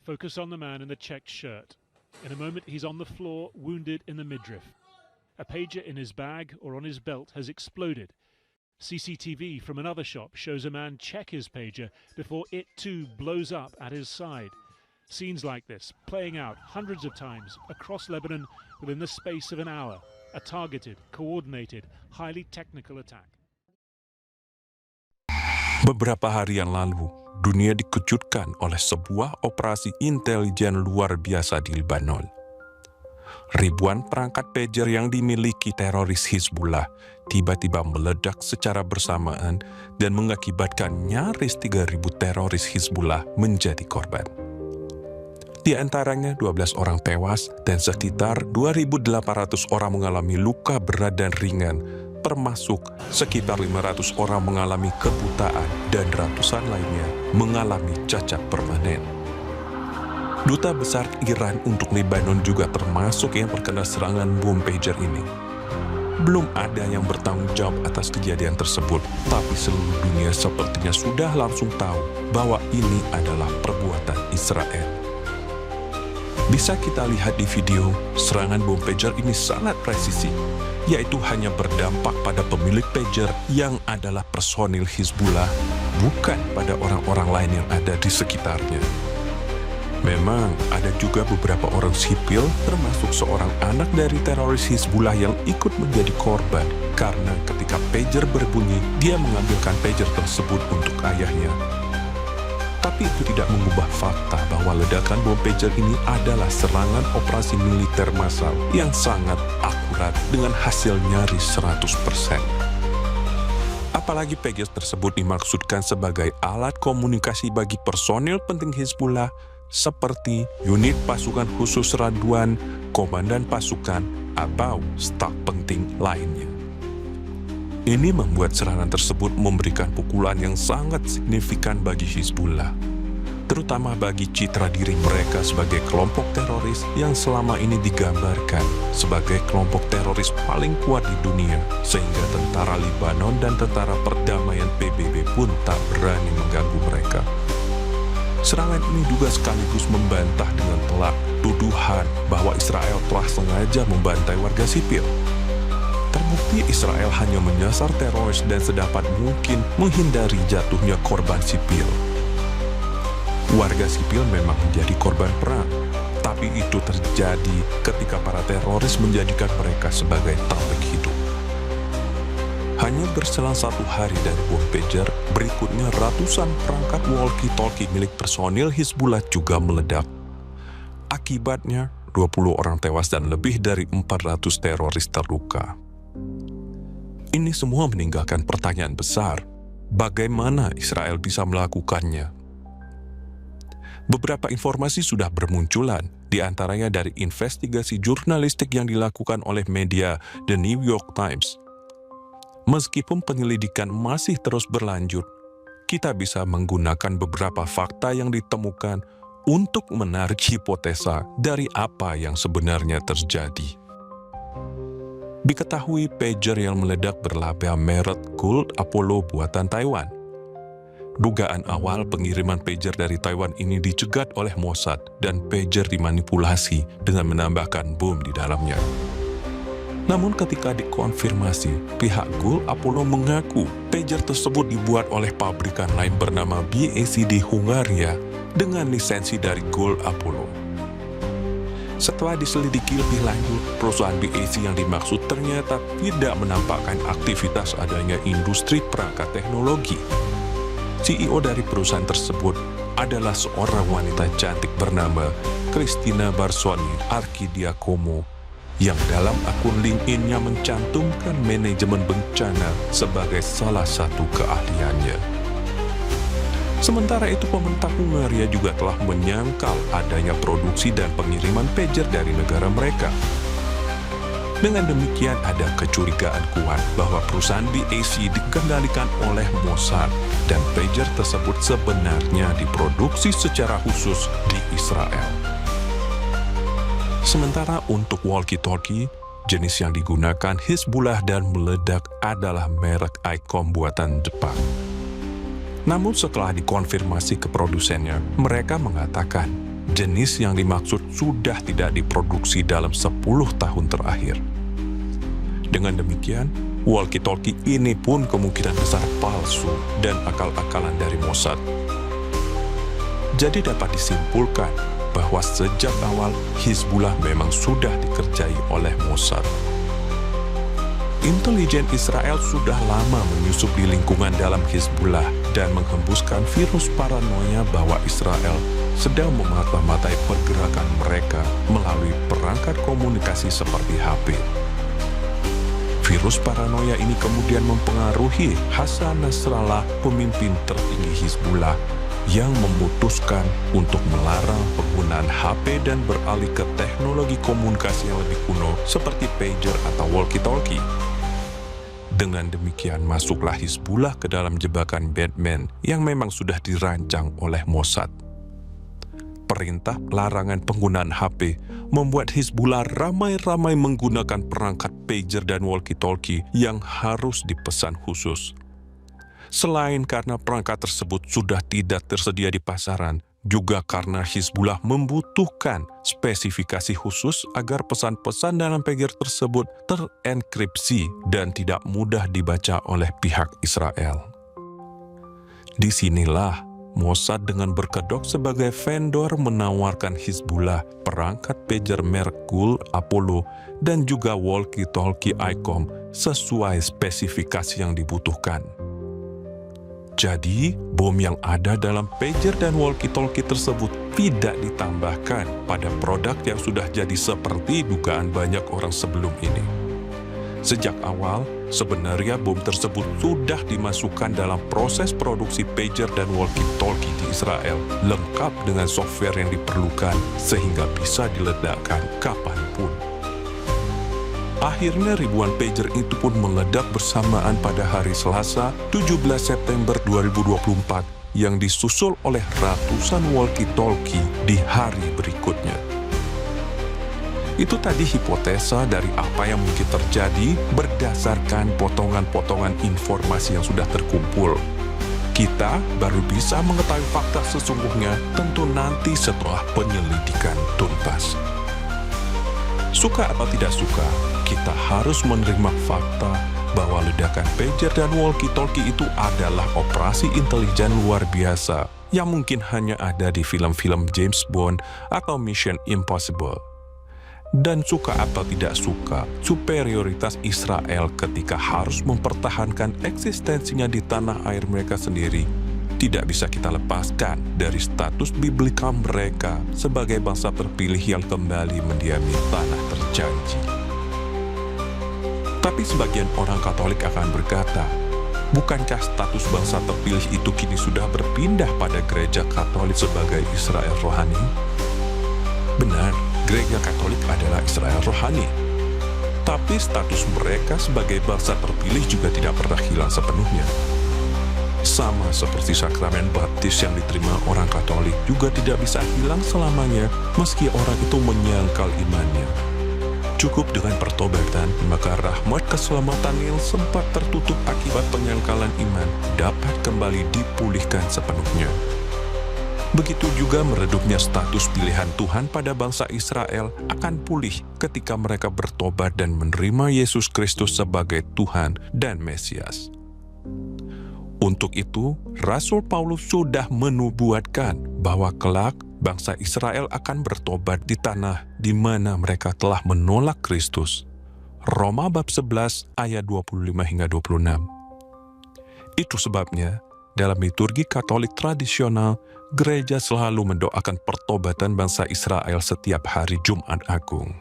Focus on the man in the checked shirt. In a moment, he's on the floor, wounded in the midriff. A pager in his bag or on his belt has exploded. CCTV from another shop shows a man check his pager before it too blows up at his side. Scenes like this playing out hundreds of times across Lebanon within the space of an hour. A targeted, coordinated, highly technical attack. Beberapa hari yang lalu, dunia dikejutkan oleh sebuah operasi intelijen luar biasa di Lebanon. Ribuan perangkat pager yang dimiliki teroris Hizbullah tiba-tiba meledak secara bersamaan dan mengakibatkan nyaris 3.000 teroris Hizbullah menjadi korban. Di antaranya 12 orang tewas dan sekitar 2.800 orang mengalami luka berat dan ringan, termasuk sekitar 500 orang mengalami kebutaan dan ratusan lainnya mengalami cacat permanen. Duta Besar Iran untuk Lebanon juga termasuk yang terkena serangan bom pager ini. Belum ada yang bertanggung jawab atas kejadian tersebut, tapi seluruh dunia sepertinya sudah langsung tahu bahwa ini adalah perbuatan Israel. Bisa kita lihat di video, serangan bom pager ini sangat presisi, yaitu hanya berdampak pada pemilik pager yang adalah personil Hizbullah, bukan pada orang-orang lain yang ada di sekitarnya. Memang ada juga beberapa orang sipil, termasuk seorang anak dari teroris Hizbullah yang ikut menjadi korban, karena ketika pager berbunyi, dia mengambilkan pager tersebut untuk ayahnya. Tapi itu tidak mengubah fakta bahwa ledakan bom pager ini adalah serangan operasi militer massal yang sangat akurat dengan hasil nyaris 100%. Apalagi pager tersebut dimaksudkan sebagai alat komunikasi bagi personil penting Hizbullah seperti unit pasukan khusus Radwan, komandan pasukan, atau staf penting lainnya. Ini membuat serangan tersebut memberikan pukulan yang sangat signifikan bagi Hizbullah, terutama bagi citra diri mereka sebagai kelompok teroris yang selama ini digambarkan sebagai kelompok teroris paling kuat di dunia, sehingga tentara Lebanon dan tentara perdamaian PBB pun tak berani mengganggu mereka. Serangan ini juga sekaligus membantah dengan telak tuduhan bahwa Israel telah sengaja membantai warga sipil. Terbukti Israel hanya menyasar teroris dan sedapat mungkin menghindari jatuhnya korban sipil. Warga sipil memang menjadi korban perang, tapi itu terjadi ketika para teroris menjadikan mereka sebagai taufik hidup. Hanya berselang 1 hari dari bom pager, berikutnya ratusan perangkat walkie-talkie milik personil Hizbullah juga meledak. Akibatnya, 20 orang tewas dan lebih dari 400 teroris terluka. Ini semua meninggalkan pertanyaan besar, bagaimana Israel bisa melakukannya? Beberapa informasi sudah bermunculan, di antaranya dari investigasi jurnalistik yang dilakukan oleh media The New York Times. Meskipun penyelidikan masih terus berlanjut, kita bisa menggunakan beberapa fakta yang ditemukan untuk menarik hipotesa dari apa yang sebenarnya terjadi. Diketahui pager yang meledak berlabel merek Gold Apollo buatan Taiwan. Dugaan awal pengiriman pager dari Taiwan ini dicegat oleh Mossad dan pager dimanipulasi dengan menambahkan bom di dalamnya. Namun ketika dikonfirmasi, pihak Gold Apollo mengaku pager tersebut dibuat oleh pabrikan lain bernama BAC di Hungaria dengan lisensi dari Gold Apollo. Setelah diselidiki lebih lanjut, perusahaan BAC yang dimaksud ternyata tidak menampakkan aktivitas adanya industri perangkat teknologi. CEO dari perusahaan tersebut adalah seorang wanita cantik bernama Kristina Barsoni Arkidiakomo, yang dalam akun LinkedIn-nya mencantumkan manajemen bencana sebagai salah satu keahliannya. Sementara itu, pemerintah Hungaria juga telah menyangkal adanya produksi dan pengiriman pager dari negara mereka. Dengan demikian, ada kecurigaan kuat bahwa perusahaan BAC dikendalikan oleh Mossad dan pager tersebut sebenarnya diproduksi secara khusus di Israel. Sementara untuk walkie-talkie, jenis yang digunakan Hizbullah dan meledak adalah merek ICOM buatan Jepang. Namun setelah dikonfirmasi ke produsennya, mereka mengatakan jenis yang dimaksud sudah tidak diproduksi dalam 10 tahun terakhir. Dengan demikian, walkie-talkie ini pun kemungkinan besar palsu dan akal-akalan dari Mossad. Jadi dapat disimpulkan bahwa sejak awal Hizbullah memang sudah dikerjai oleh Mossad. Intelijen Israel sudah lama menyusup di lingkungan dalam Hizbullah dan menghembuskan virus paranoia bahwa Israel sedang memata-matai pergerakan mereka melalui perangkat komunikasi seperti HP. Virus paranoia ini kemudian mempengaruhi Hasan Nasrallah, pemimpin tertinggi Hizbullah, yang memutuskan untuk melarang penggunaan HP dan beralih ke teknologi komunikasi yang lebih kuno seperti pager atau walkie-talkie. Dengan demikian masuklah Hizbullah ke dalam jebakan Batman yang memang sudah dirancang oleh Mossad. Perintah larangan penggunaan HP membuat Hizbullah ramai-ramai menggunakan perangkat pager dan walkie-talkie yang harus dipesan khusus. Selain karena perangkat tersebut sudah tidak tersedia di pasaran, juga karena Hizbullah membutuhkan spesifikasi khusus agar pesan-pesan dalam pager tersebut terenkripsi dan tidak mudah dibaca oleh pihak Israel. Disinilah Mossad dengan berkedok sebagai vendor menawarkan Hizbullah perangkat pager merek Gould, Apollo, dan juga walkie-talkie ICOM sesuai spesifikasi yang dibutuhkan. Jadi, bom yang ada dalam pager dan walkie-talkie tersebut tidak ditambahkan pada produk yang sudah jadi seperti dugaan banyak orang sebelum ini. Sejak awal, sebenarnya bom tersebut sudah dimasukkan dalam proses produksi pager dan walkie-talkie di Israel, lengkap dengan software yang diperlukan sehingga bisa diledakkan kapanpun. Akhirnya ribuan pager itu pun meledak bersamaan pada hari Selasa, 17 September 2024, yang disusul oleh ratusan walkie-talkie di hari berikutnya. Itu tadi hipotesa dari apa yang mungkin terjadi berdasarkan potongan-potongan informasi yang sudah terkumpul. Kita baru bisa mengetahui fakta sesungguhnya tentu nanti setelah penyelidikan tuntas. Suka atau tidak suka, kita harus menerima fakta bahwa ledakan pager dan walkie-talkie itu adalah operasi intelijen luar biasa yang mungkin hanya ada di film-film James Bond atau Mission Impossible. Dan suka atau tidak suka, superioritas Israel ketika harus mempertahankan eksistensinya di tanah air mereka sendiri tidak bisa kita lepaskan dari status biblika mereka sebagai bangsa terpilih yang kembali mendiami tanah terjanji. Tapi sebagian orang Katolik akan berkata, bukankah status bangsa terpilih itu kini sudah berpindah pada gereja Katolik sebagai Israel rohani? Benar, gereja Katolik adalah Israel rohani. Tapi status mereka sebagai bangsa terpilih juga tidak pernah hilang sepenuhnya. Sama seperti sakramen baptis yang diterima orang Katolik juga tidak bisa hilang selamanya meski orang itu menyangkal imannya. Cukup dengan pertobatan, maka rahmat keselamatan yang sempat tertutup akibat penyangkalan iman dapat kembali dipulihkan sepenuhnya. Begitu juga meredupnya status pilihan Tuhan pada bangsa Israel akan pulih ketika mereka bertobat dan menerima Yesus Kristus sebagai Tuhan dan Mesias. Untuk itu, Rasul Paulus sudah menubuatkan bahwa kelak bangsa Israel akan bertobat di tanah di mana mereka telah menolak Kristus. Roma bab 11 ayat 25 hingga 26. Itu sebabnya, dalam liturgi Katolik tradisional, gereja selalu mendoakan pertobatan bangsa Israel setiap hari Jumat Agung.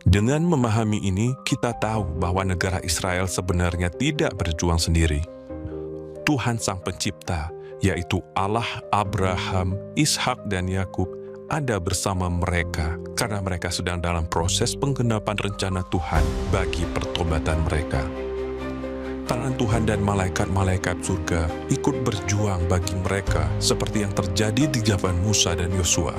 Dengan memahami ini, kita tahu bahwa negara Israel sebenarnya tidak berjuang sendiri. Tuhan Sang Pencipta, yaitu Allah Abraham, Ishak, dan Yakub, ada bersama mereka karena mereka sedang dalam proses penggenapan rencana Tuhan bagi pertobatan mereka. Tangan Tuhan dan malaikat-malaikat surga ikut berjuang bagi mereka seperti yang terjadi di zaman Musa dan Yosua.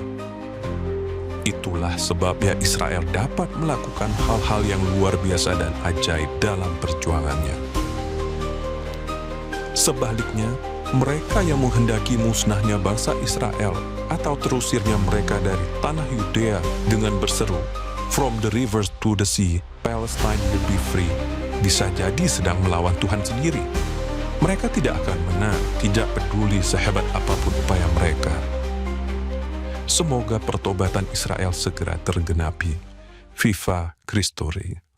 Itulah sebabnya Israel dapat melakukan hal-hal yang luar biasa dan ajaib dalam perjuangannya. Sebaliknya, Mereka yang menghendaki musnahnya bangsa Israel atau terusirnya mereka dari tanah Yudea dengan berseru, "From the rivers to the sea, Palestine will be free," bisa jadi sedang melawan Tuhan sendiri. Mereka tidak akan menang, tidak peduli sehebat apapun upaya mereka. Semoga pertobatan Israel segera tergenapi. Viva Christori.